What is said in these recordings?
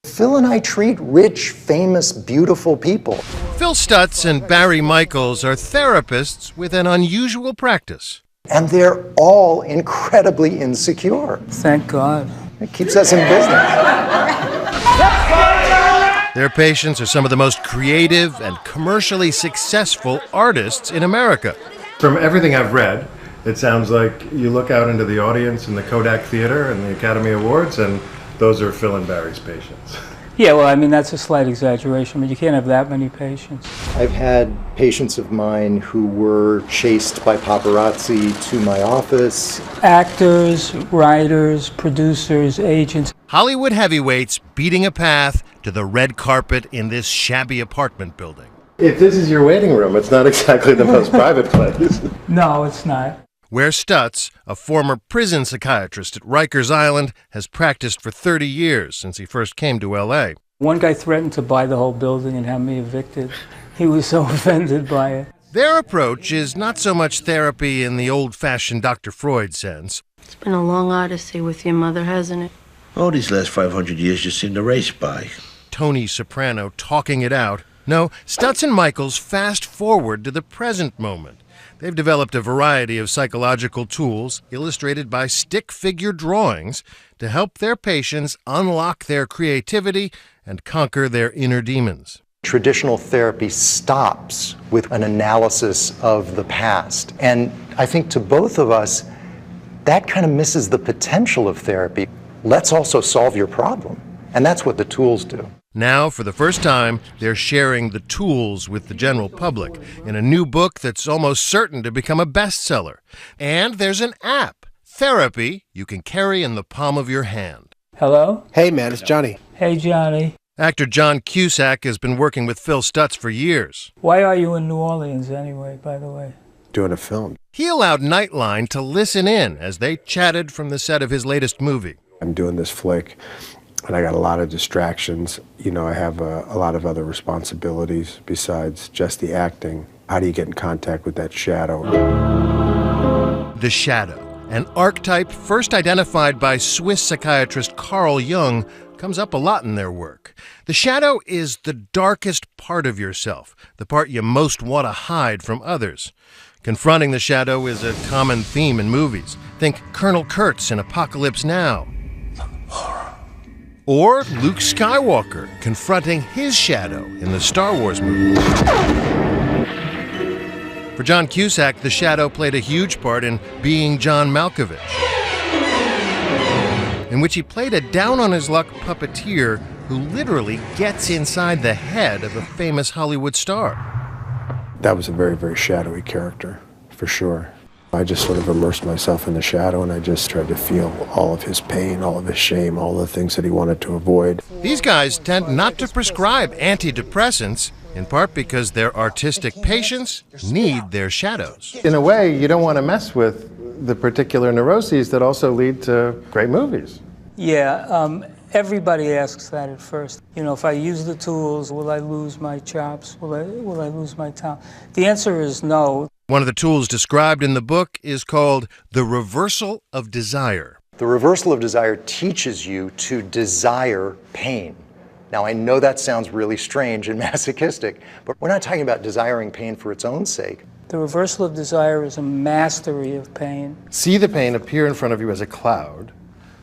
Phil and I treat rich, famous, beautiful people. Phil Stutz and Barry Michels are therapists with an unusual practice. And they're all incredibly insecure. Thank God. It keeps us in business. Their patients are some of the most creative and commercially successful artists in America. From everything I've read, it sounds like you look out into the audience in the Kodak Theater and the Academy Awards, and those are Phil and Barry's patients. Yeah, well, I mean, that's a slight exaggeration, but you can't have that many patients. I've had patients of mine who were chased by paparazzi to my office. Actors, writers, producers, agents. Hollywood heavyweights beating a path to the red carpet in this shabby apartment building. If this is your waiting room, it's not exactly the most private place. No, it's not. Where Stutz, a former prison psychiatrist at Rikers Island, has practiced for 30 years since he first came to L.A. One guy threatened to buy the whole building and have me evicted. He was so offended by it. Their approach is not so much therapy in the old-fashioned Dr. Freud sense. It's been a long odyssey with your mother, hasn't it? Oh, these last 500 years just seem to race by. Tony Soprano talking it out. No, Stutz and Michels fast forward to the present moment. They've developed a variety of psychological tools, illustrated by stick figure drawings, to help their patients unlock their creativity and conquer their inner demons. Traditional therapy stops with an analysis of the past. And I think to both of us, that kind of misses the potential of therapy. Let's also solve your problem. And that's what the tools do. Now, for the first time, they're sharing the tools with the general public in a new book that's almost certain to become a bestseller. And there's an app, Therapy, you can carry in the palm of your hand. Hello? Hey, man, it's Johnny. Hey, Johnny. Actor John Cusack has been working with Phil Stutz for years. Why are you in New Orleans anyway, by the way? Doing a film. He allowed Nightline to listen in as they chatted from the set of his latest movie. I'm doing this flick, and I got a lot of distractions. You know, I have a lot of other responsibilities besides just the acting. How do you get in contact with that shadow? The shadow, an archetype first identified by Swiss psychiatrist Carl Jung, comes up a lot in their work. The shadow is the darkest part of yourself, the part you most want to hide from others. Confronting the shadow is a common theme in movies. Think Colonel Kurtz in Apocalypse Now. Or Luke Skywalker confronting his shadow in the Star Wars movie. For John Cusack, the shadow played a huge part in Being John Malkovich, in which he played a down-on-his-luck puppeteer who literally gets inside the head of a famous Hollywood star. That was a very, very shadowy character, for sure. I just sort of immersed myself in the shadow, and I just tried to feel all of his pain, all of his shame, all the things that he wanted to avoid. These guys tend not to prescribe antidepressants, in part because their artistic patients need their shadows. In a way, you don't want to mess with the particular neuroses that also lead to great movies. Yeah, everybody asks that at first. You know, if I use the tools, will I lose my chops? Will I lose my talent? The answer is no. One of the tools described in the book is called the reversal of desire. The reversal of desire teaches you to desire pain. Now, I know that sounds really strange and masochistic, but we're not talking about desiring pain for its own sake. The reversal of desire is a mastery of pain. See the pain appear in front of you as a cloud.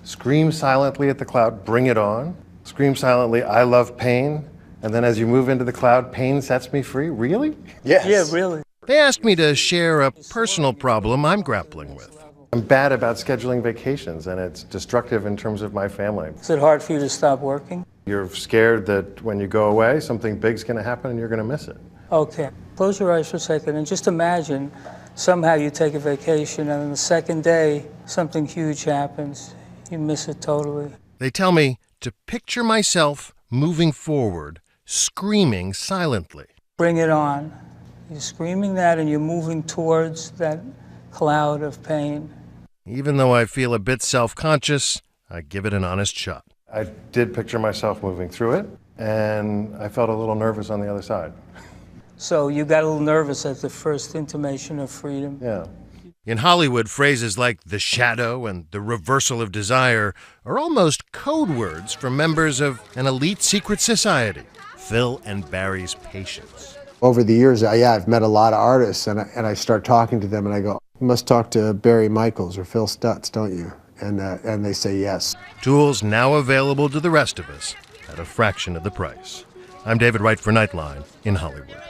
Scream silently at the cloud, bring it on. Scream silently, I love pain. And then as you move into the cloud, pain sets me free. Really? Yes. Yeah, really. They asked me to share a personal problem I'm grappling with. I'm bad about scheduling vacations, and it's destructive in terms of my family. Is it hard for you to stop working? You're scared that when you go away, something big's going to happen and you're going to miss it. Okay. Close your eyes for a second and just imagine somehow you take a vacation and on the second day, something huge happens. You miss it totally. They tell me to picture myself moving forward, screaming silently. Bring it on. You're screaming that and you're moving towards that cloud of pain. Even though I feel a bit self-conscious, I give it an honest shot. I did picture myself moving through it, and I felt a little nervous on the other side. So you got a little nervous at the first intimation of freedom? Yeah. In Hollywood, phrases like the shadow and the reversal of desire are almost code words for members of an elite secret society. Phil and Barry's patience. Over the years, I've met a lot of artists, and I start talking to them, and I go, "You must talk to Barry Michels or Phil Stutz, don't you?" And they say yes. Tools now available to the rest of us at a fraction of the price. I'm David Wright for Nightline in Hollywood.